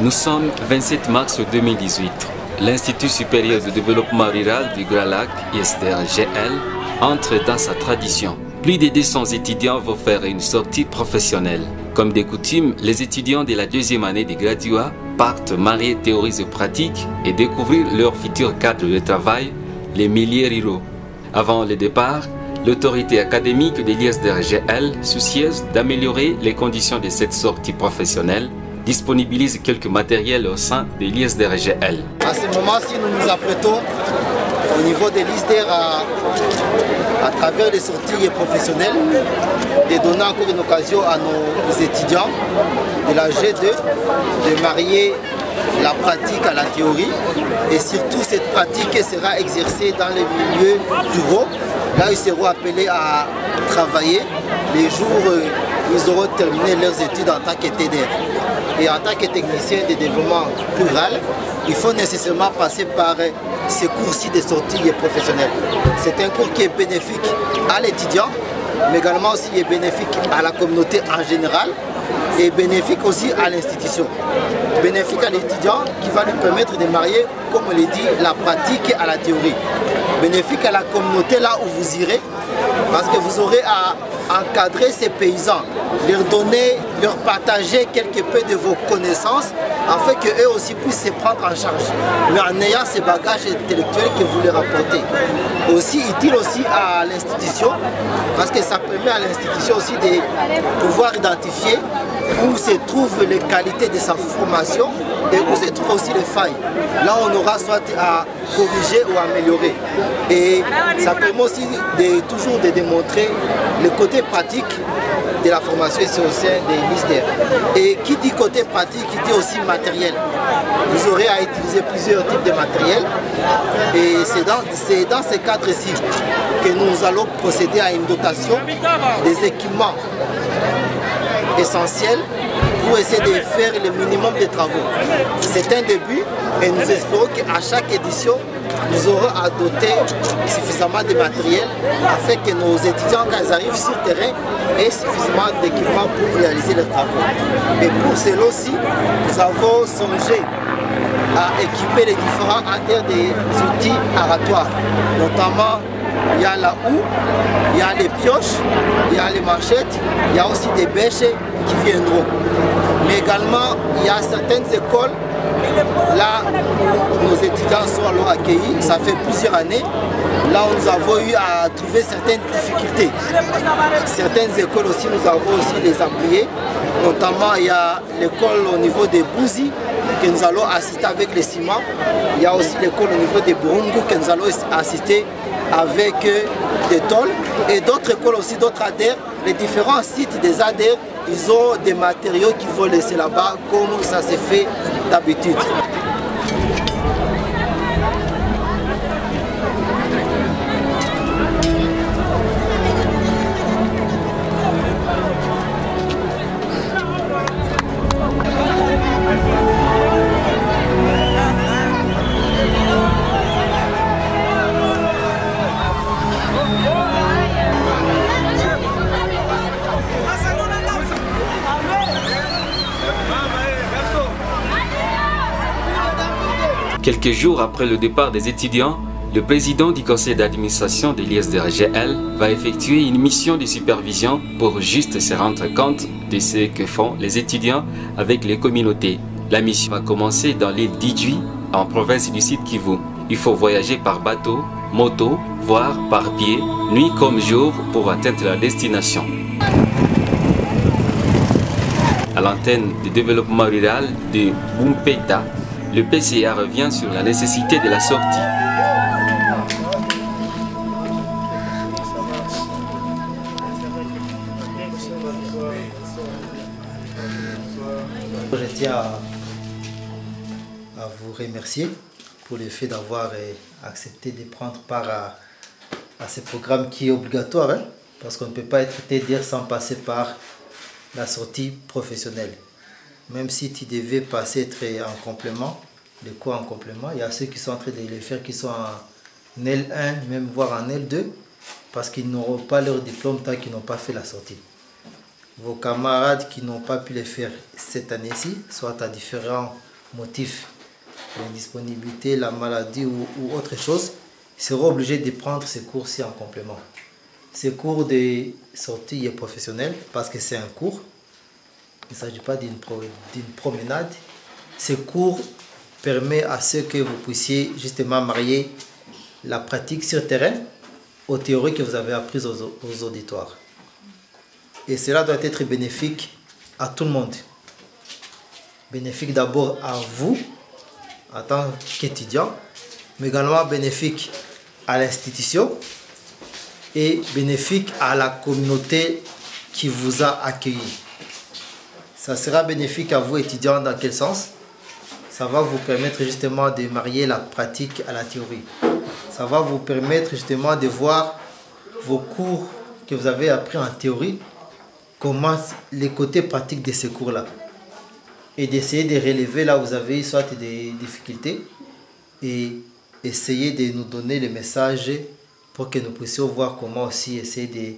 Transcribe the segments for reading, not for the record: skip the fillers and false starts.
Nous sommes 27 mars 2018. L'Institut supérieur de développement rural du Grand Lac, ISDR-GL, entre dans sa tradition. Plus de 200 étudiants vont faire une sortie professionnelle. Comme de coutume, les étudiants de la deuxième année de graduat partent marier théories et pratiques et découvrir leur futur cadre de travail, les milieux ruraux. Avant le départ, l'autorité académique de l'ISDR-GL, soucieuse d'améliorer les conditions de cette sortie professionnelle, disponibilise quelques matériels au sein de l'ISDR-GL. À ce moment-ci, nous nous apprêtons au niveau de l'ISDR à travers les sorties professionnelles de donner encore une occasion à nos étudiants de la G2 de marier la pratique à la théorie, et surtout cette pratique sera exercée dans les milieux ruraux. Là, ils seront appelés à travailler les jours où ils auront terminé leurs études en tant que TDR. Et en tant que technicien de développement rural, il faut nécessairement passer par ces cours-ci de sortie professionnelle. C'est un cours qui est bénéfique à l'étudiant, mais également aussi est bénéfique à la communauté en général et bénéfique aussi à l'institution. Bénéfique à l'étudiant qui va lui permettre de marier, comme on l'a dit, la pratique à la théorie. Bénéfique à la communauté là où vous irez, parce que vous aurez à encadrer ces paysans, leur donner, leur partager quelque peu de vos connaissances, afin qu'eux aussi puissent se prendre en charge, mais en ayant ces bagages intellectuels que vous leur apportez. Aussi utile aussi à l'institution, parce que ça permet à l'institution aussi de pouvoir identifier où se trouvent les qualités de sa formation et où se trouvent aussi les failles. Là, on aura soit à corriger ou améliorer. Et ça permet aussi toujours de démontrer le côté pratique de la formation ici au sein de l'ISDR. Et qui dit côté pratique, qui dit aussi matériel. Vous aurez à utiliser plusieurs types de matériel. Et c'est dans ce cadre-ci que nous allons procéder à une dotation des équipements essentiels pour essayer de faire le minimum de travaux. C'est un début et nous espérons qu'à chaque édition, nous aurons à doter suffisamment de matériel afin que nos étudiants, quand ils arrivent sur le terrain, aient suffisamment d'équipements pour réaliser leurs travaux. Et pour cela aussi, nous avons songé à équiper les différents adhérents des outils aratoires, notamment il y a la houe, il y a les pioches, il y a les manchettes, il y a aussi des bêches qui viendront. Mais également, il y a certaines écoles, là où nos étudiants sont alors accueillis, ça fait plusieurs années, là où nous avons eu à trouver certaines difficultés. Certaines écoles aussi, nous avons aussi les embrouillés, notamment il y a l'école au niveau des Bouzi, que nous allons assister avec les ciments. Il y a aussi l'école au niveau des Burungu, que nous allons assister avec des tôles, et d'autres écoles aussi, d'autres adhères. Les différents sites des adhères, ils ont des matériaux qu'ils vont laisser là-bas, comme ça se fait d'habitude. Quelques jours après le départ des étudiants, le président du conseil d'administration de l'ISDR-GL va effectuer une mission de supervision pour juste se rendre compte de ce que font les étudiants avec les communautés. La mission va commencer dans l'île d'Idjui, en province du Sud Kivu. Il faut voyager par bateau, moto, voire par pied, nuit comme jour pour atteindre la destination. À l'antenne de développement rural de Bumpeta, le PCA revient sur la nécessité de la sortie. Je tiens à vous remercier pour le fait d'avoir accepté de prendre part à ce programme qui est obligatoire, hein, parce qu'on ne peut pas être TDR sans passer par la sortie professionnelle. Même si tu devais passer être en complément, de quoi en complément, il y a ceux qui sont en train de les faire qui sont en L1, même voire en L2, parce qu'ils n'auront pas leur diplôme tant qu'ils n'ont pas fait la sortie. Vos camarades qui n'ont pas pu le faire cette année-ci, soit à différents motif, l'indisponibilité, la maladie ou autre chose, seront obligés de prendre ces cours-ci en complément. Ces cours de sortie professionnelle, parce que c'est un cours, il ne s'agit pas d'une promenade. Ces cours permettent à ce que vous puissiez justement marier la pratique sur terrain aux théories que vous avez apprises aux auditoires. Et cela doit être bénéfique à tout le monde. Bénéfique d'abord à vous, en tant qu'étudiant, mais également bénéfique à l'institution et bénéfique à la communauté qui vous a accueilli. Ça sera bénéfique à vous, étudiants, dans quel sens? Ça va vous permettre justement de marier la pratique à la théorie. Ça va vous permettre justement de voir vos cours que vous avez appris en théorie, comment les côtés pratiques de ces cours-là. Et d'essayer de relever là où vous avez soit des difficultés et essayer de nous donner le message pour que nous puissions voir comment aussi essayer de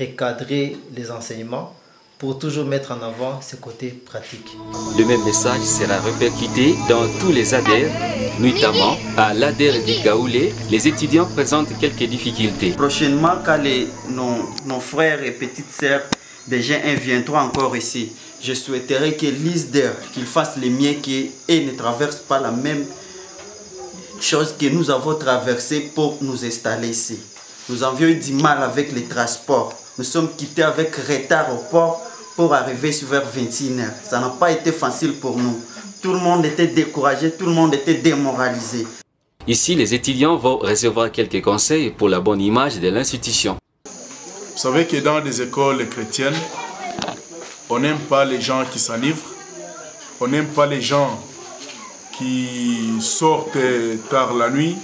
recadrer les enseignements pour toujours mettre en avant ce côté pratique. Le même message sera répercuté dans tous les ADER, notamment à l'ADER du Kaoulé. Les étudiants présentent quelques difficultés. Prochainement, quand nos frères et petites sœurs des G1 viendront encore ici, je souhaiterais que l'ISDER, qu'ils fassent les miens et ne traversent pas la même chose que nous avons traversée pour nous installer ici. Nous avions eu du mal avec les transports. Nous sommes quittés avec retard au port pour arriver vers 21h. Ça n'a pas été facile pour nous. Tout le monde était découragé, tout le monde était démoralisé. Ici, les étudiants vont recevoir quelques conseils pour la bonne image de l'institution. Vous savez que dans les écoles chrétiennes, on n'aime pas les gens qui s'enivrent, on n'aime pas les gens qui sortent tard la nuit,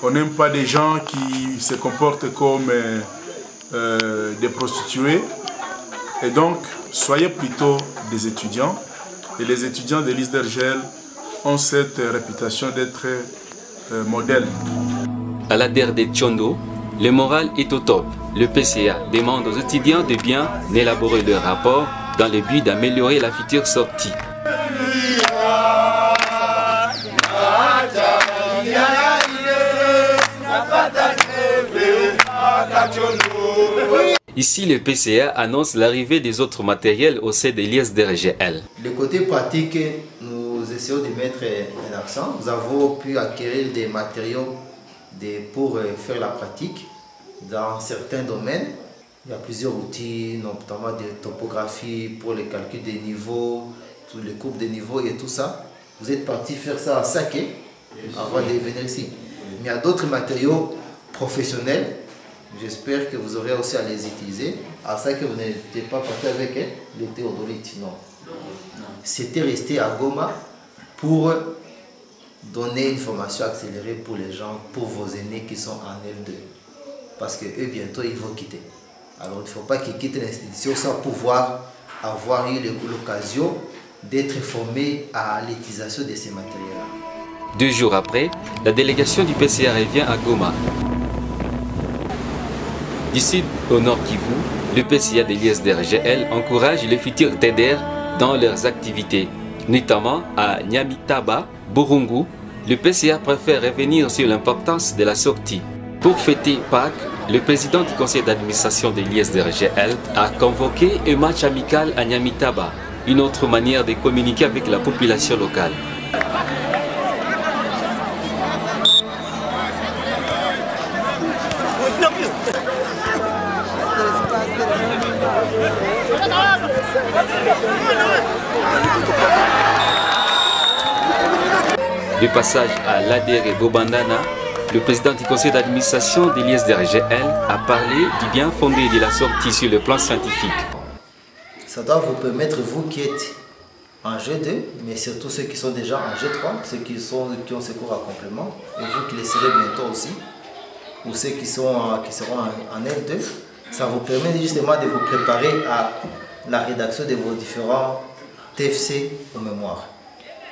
on n'aime pas des gens qui se comportent comme des prostituées. Et donc, soyez plutôt des étudiants. Et les étudiants de l'ISDER GL ont cette réputation d'être modèles. À l'ADER de Tchondo, le moral est au top. Le PCA demande aux étudiants de bien élaborer leur rapport dans le but d'améliorer la future sortie. Ici, le PCA annonce l'arrivée des autres matériels au sein de l'ISDER GL. Le côté pratique, nous essayons de mettre un accent. Nous avons pu acquérir des matériaux pour faire la pratique dans certains domaines. Il y a plusieurs outils, notamment de topographie pour les calculs des niveaux, tous les courbes des niveaux et tout ça. Vous êtes parti faire ça à Saké avant de venir ici. Mais il y a d'autres matériaux professionnels. J'espère que vous aurez aussi à les utiliser. À ça que vous n'étiez pas parti avec les théodolites, non. C'était resté à Goma pour donner une formation accélérée pour les gens, pour vos aînés qui sont en L2. Parce que eux, bientôt, ils vont quitter. Alors, il ne faut pas qu'ils quittent l'institution sans pouvoir avoir eu l'occasion d'être formés à l'utilisation de ces matériels. 2 jours après, la délégation du PCA revient à Goma. D'ici au Nord Kivu, le PCA de l'ISDER GL encourage les futurs TEDER dans leurs activités, notamment à Nyamitaba, Burungu. Le PCA préfère revenir sur l'importance de la sortie. Pour fêter Pâques, le président du conseil d'administration de l'ISDER GL a convoqué un match amical à Nyamitaba, une autre manière de communiquer avec la population locale. De passage à l'ADER et Bobandana, le président du conseil d'administration de l'ISDER GL a parlé du bien fondé de la sortie sur le plan scientifique. Ça doit vous permettre, vous qui êtes en G2, mais surtout ceux qui sont déjà en G3, ceux qui ont ce cours à complément, et vous qui les serez bientôt aussi, ou ceux qui seront en L2, ça vous permet justement de vous préparer à la rédaction de vos différents TFC au mémoire.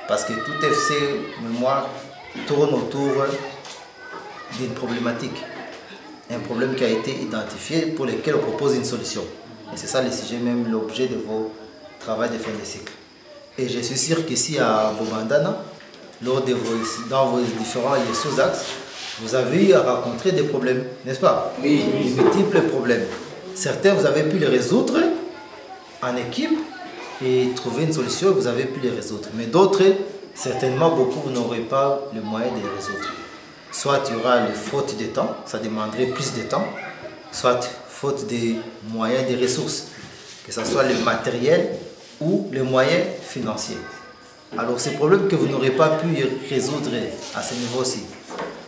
Parce que tout TFC mémoire tourne autour d'une problématique. Un problème qui a été identifié pour lequel on propose une solution. Et c'est ça le sujet, même l'objet de vos travaux de fin de cycle. Et je suis sûr qu'ici à Bobandana, dans vos différents sous-axes, vous avez eu à rencontrer des problèmes, n'est-ce pas? Oui. De multiples problèmes. Certains, vous avez pu les résoudre en équipe et trouver une solution, vous avez pu les résoudre. Mais d'autres, certainement beaucoup, vous n'aurez pas le moyen de les résoudre. Soit il y aura les fautes de temps, ça demanderait plus de temps, soit faute de moyens, de ressources, que ce soit le matériel ou les moyens financiers. Alors ces problèmes que vous n'aurez pas pu résoudre à ce niveau-ci,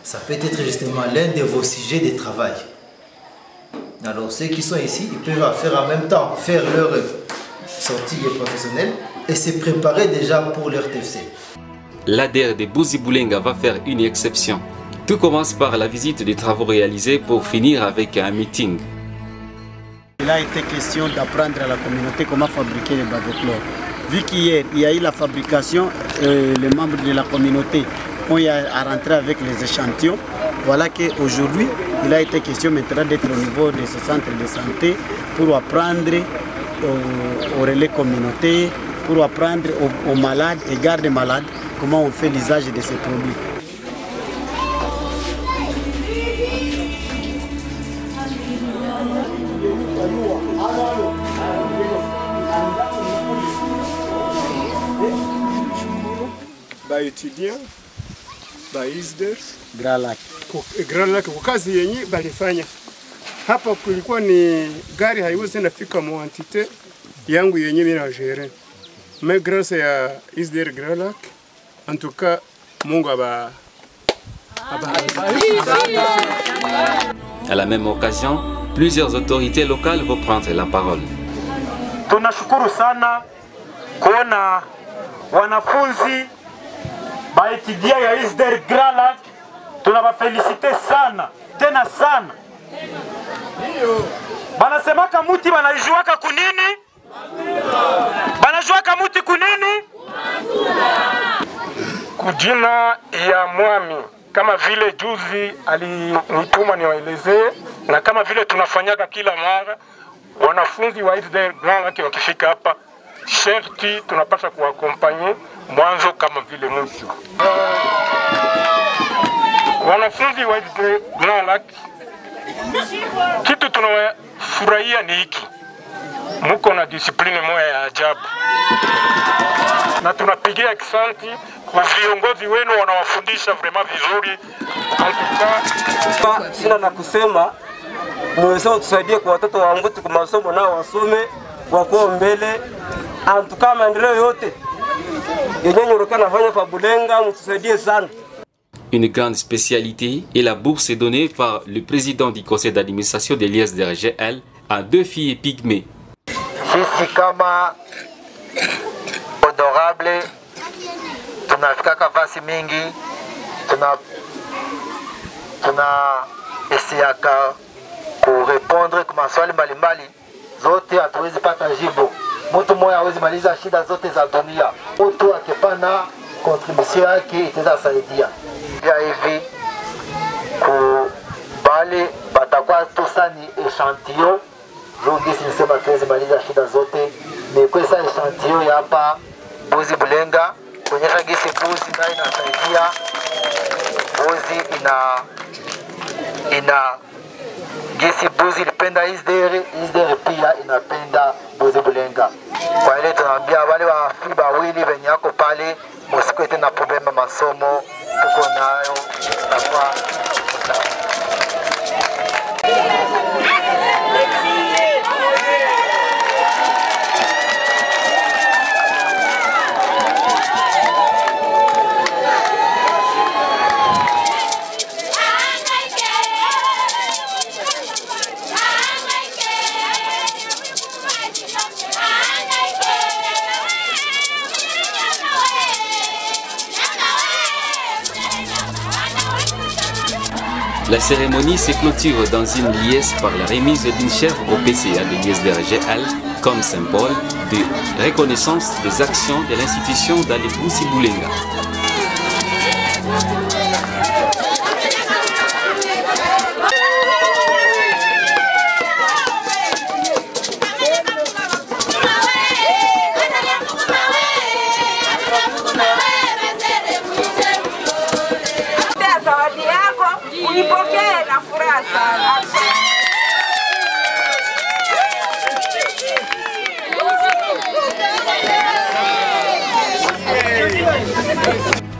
ça peut être justement l'un de vos sujets de travail. Alors ceux qui sont ici, ils peuvent faire en même temps, faire leur sortie professionnelle et se préparer déjà pour leur TFC. L'ADER de Bozi-Boulenga va faire une exception. Tout commence par la visite des travaux réalisés pour finir avec un meeting. Il a été question d'apprendre à la communauté comment fabriquer les bateaux chlore. Vu qu'hier, il y a eu la fabrication, les membres de la communauté ont eu à rentrer avec les échantillons. Voilà qu'aujourd'hui, il a été question maintenant d'être au niveau de ce centre de santé pour apprendre aux relais communautaires, pour apprendre aux malades et gardes malades comment on fait l'usage de ces produits. Baetudiant baisder Grand Lac. Grand Lac kwa kazi yenye balifanya hapa, kulikuwa ni gari haiwezi nafika mwantite yangu yenye mina gere mais grâce ya Isder Grand Lac en tout cas Mungu aba. À la même occasion, plusieurs autorités locales vont prendre la parole. Tunashukuru sana kuona wanafunzi baetudia ya Isder Grand Lac, tunawafelicite sana tena sana. Banasemaka muti banaijuaka kunini? Banajuaka muti kunini? Kujina ya mwami, kama vile juzi alinituma niwaelezee, na kama vile tunafanyaka kila mara, wanafunzi wa Isder Grand Lac wakifika hapa, sherti tunapaswa kuwakompanye mwanzo kama vile mwisho. Wanafunzi wa Isder Grand Lac, kitu tunawafurahia ni hiki, muko na disipline moja ya ajabu, na tunapigia asante kwa viongozi wenu, wanawafundisha vraiment vizuri. Sina na kusema, mweza tusaidie kwa watoto wa Mbuti kwa masomo nao wasome wakuwa mbele. Antuka maendeleo yote yenye nyoroka nafanya pa Bulenga, mtusaidie sana. Une grande spécialité est la bourse donnée par le président du conseil d'administration de l'ISDR-GL à 2 filles pygmées. Sisi kama honorable tunafika kafasi mingi, tuna esiaka kurepondre kwa maswali mbalimbali, zote hatuwezi pata jibu. Mtu mmoja hawezi maliza shida zote za dunia. Mtu akipana contribution yake itaweza saidia. Ya hivi kubali batakuwa tosani echantillon, longisi nisema tuwezi maliza shida zote. Mekwesa echantillon ya hapa Bozi-Boulenga, kuonyesha gisi Bozi na inasaidia. Bozi ina gisi Bozi ilipenda Isder pia inapenda Bozi-Boulenga. Kwa ile tunaambia wale wafi bawili wenye yako pale, msikwete na problema masomo, tuko nayo tutakuwa. La cérémonie se clôture dans une liesse par la remise d'une chèvre au PCA de l'ISDR-GL comme symbole de reconnaissance des actions de l'institution dans les Bozi-Boulenga.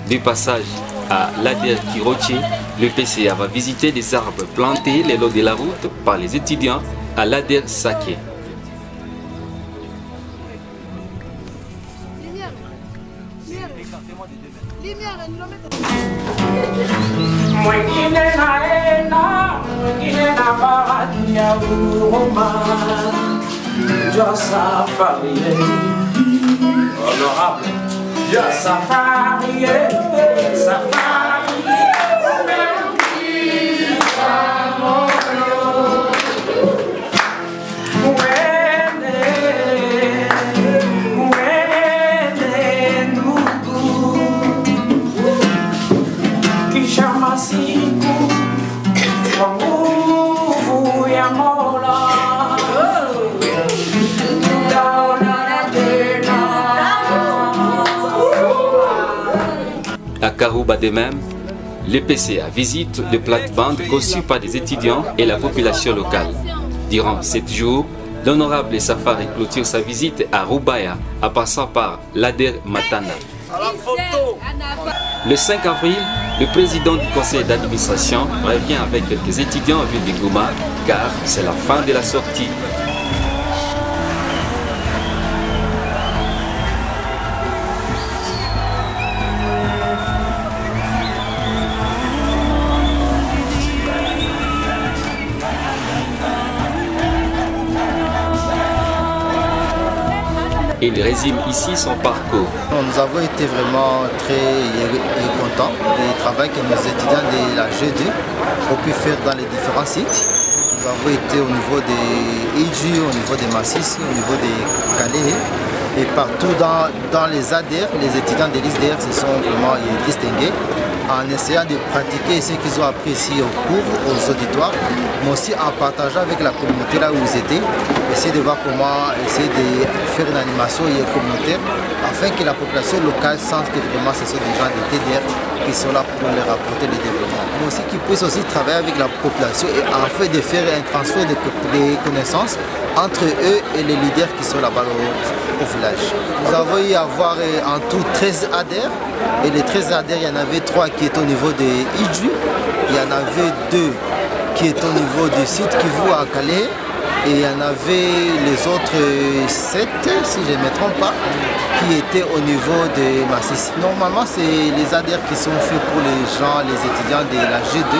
Du passage à l'ADER Kirochi, le PCA va visiter les arbres plantés le long de la route par les étudiants à l'ADER Saké. Honorable. Safari, Safari, À Karouba de même, le PCA visite le plate-bande conçu par des étudiants et la population locale. Durant 7 jours, l'honorable Safari clôture sa visite à Roubaya en passant par l'ADER Matana. Le 5 avril, le président du conseil d'administration revient avec quelques étudiants en ville de Goma car c'est la fin de la sortie. Il résume ici son parcours. Nous avons été vraiment très contents du travail que nos étudiants de la G2 ont pu faire dans les différents sites. Nous avons été au niveau des Iju, au niveau des Massis, au niveau des Calais et partout dans les ADER, les étudiants de l'ISDER se sont vraiment distingués en essayant de pratiquer ce qu'ils ont appris ici au cours, aux auditoires, mais aussi en partageant avec la communauté là où ils étaient, essayer de voir comment essayer de faire une animation communautaire afin que la population locale sente que vraiment ce sont des gens de TDR qui sont là pour leur apporter le développement. Mais aussi qu'ils puissent aussi travailler avec la population et afin de faire un transfert de connaissances entre eux et les leaders qui sont là-bas au village. Nous avons eu à voir en tout 13 ADER et les 13 ADER, il y en avait 3 qui étaient au niveau de Idju, il y en avait 2 qui étaient au niveau du site Kivu à Calais et il y en avait les autres 7, si je ne me trompe pas, qui étaient au niveau de Massis. Normalement, c'est les ADER qui sont faits pour les gens, les étudiants de la G2,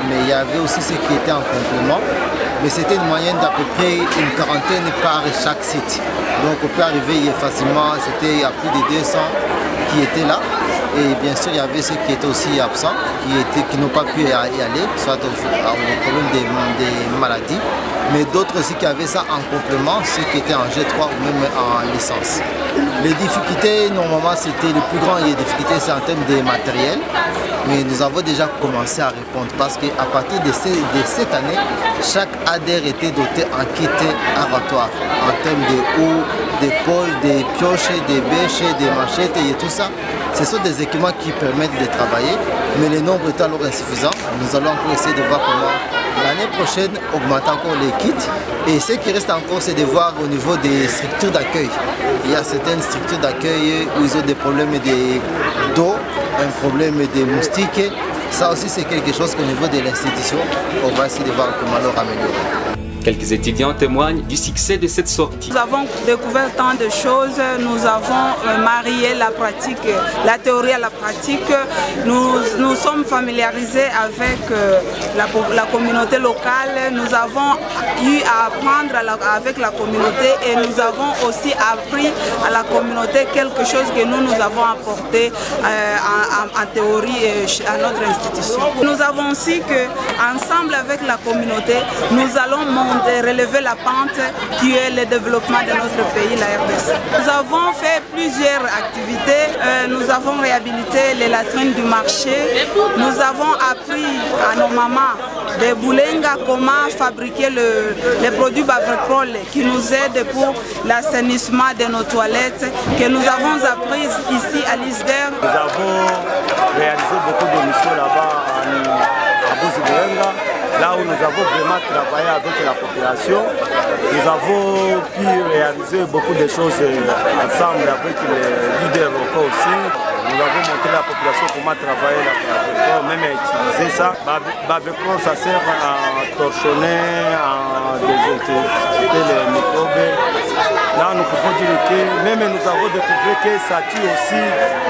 mais il y avait aussi ceux qui étaient en complément. Mais c'était une moyenne d'à peu près une quarantaine par chaque site. Donc on peut arriver facilement, c'était il y a plus de 200 qui étaient là. Et bien sûr, il y avait ceux qui étaient aussi absents, qui n'ont pas pu y aller, soit au problème des maladies. Mais d'autres aussi qui avaient ça en complément, ceux qui étaient en G3 ou même en licence. Les difficultés, normalement, c'était le plus grand, les difficultés, c'est en termes de matériel. Mais nous avons déjà commencé à répondre parce qu'à partir de cette année, chaque ADER était doté en kit aratoire en termes de houes, des poches, des pioches, des bêches, des machettes et tout ça. Ce sont des équipements qui permettent de travailler, mais le nombre est alors insuffisant. Nous allons encore essayer de voir comment l'année prochaine augmenter encore les kits. Et ce qui reste encore, c'est de voir au niveau des structures d'accueil. Il y a certaines structures d'accueil où ils ont des problèmes d'eau, un problème de moustiques. Ça aussi, c'est quelque chose qu'au niveau de l'institution, on va essayer de voir comment leur améliorer. Quelques étudiants témoignent du succès de cette sortie. Nous avons découvert tant de choses, nous avons marié la pratique, la théorie à la pratique, nous sommes familiarisés avec la communauté locale, nous avons eu à apprendre avec la communauté et nous avons aussi appris à la communauté quelque chose que nous avons apporté en théorie à notre institution. Nous avons aussi qu'ensemble avec la communauté, nous allons relever la pente qui est le développement de notre pays, la RDC. Nous avons fait plusieurs activités, nous avons réhabilité les latrines du marché, nous avons appris à nos mamans de Boulenga comment fabriquer les produits Bavricol qui nous aident pour l'assainissement de nos toilettes, que nous avons appris ici à l'ISDER. Nous avons réalisé beaucoup d'émissions là-bas à Boulenga. là où nous avons vraiment travaillé avec la population. Nous avons pu réaliser beaucoup de choses ensemble avec les leaders locaux aussi. Nous avons montré à la population comment travailler la même utiliser ça. Baveclor, ça sert à torchonner, à désinfecter les microbes. Là, nous pouvons dire que même nous avons découvert que ça tue aussi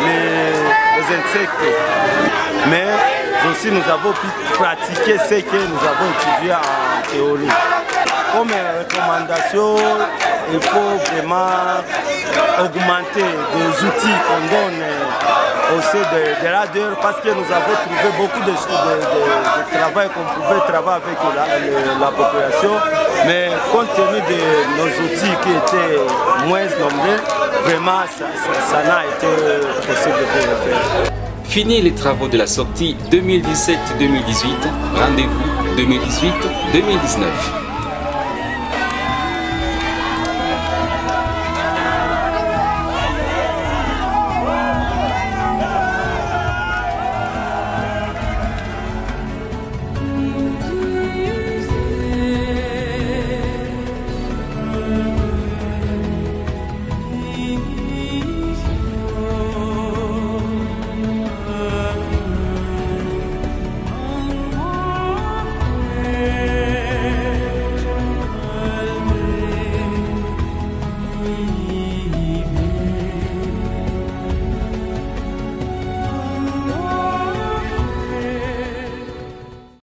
les insectes. Mais aussi, nous avons pu pratiquer ce que nous avons étudié en théorie. Comme recommandation, il faut vraiment augmenter les outils qu'on donne aussi de radars parce que nous avons trouvé beaucoup de travail qu'on pouvait travailler avec la population, mais compte tenu de nos outils qui étaient moins nombreux, vraiment ça n'a été possible de le faire. Fini les travaux de la sortie 2017-2018, rendez-vous 2018-2019.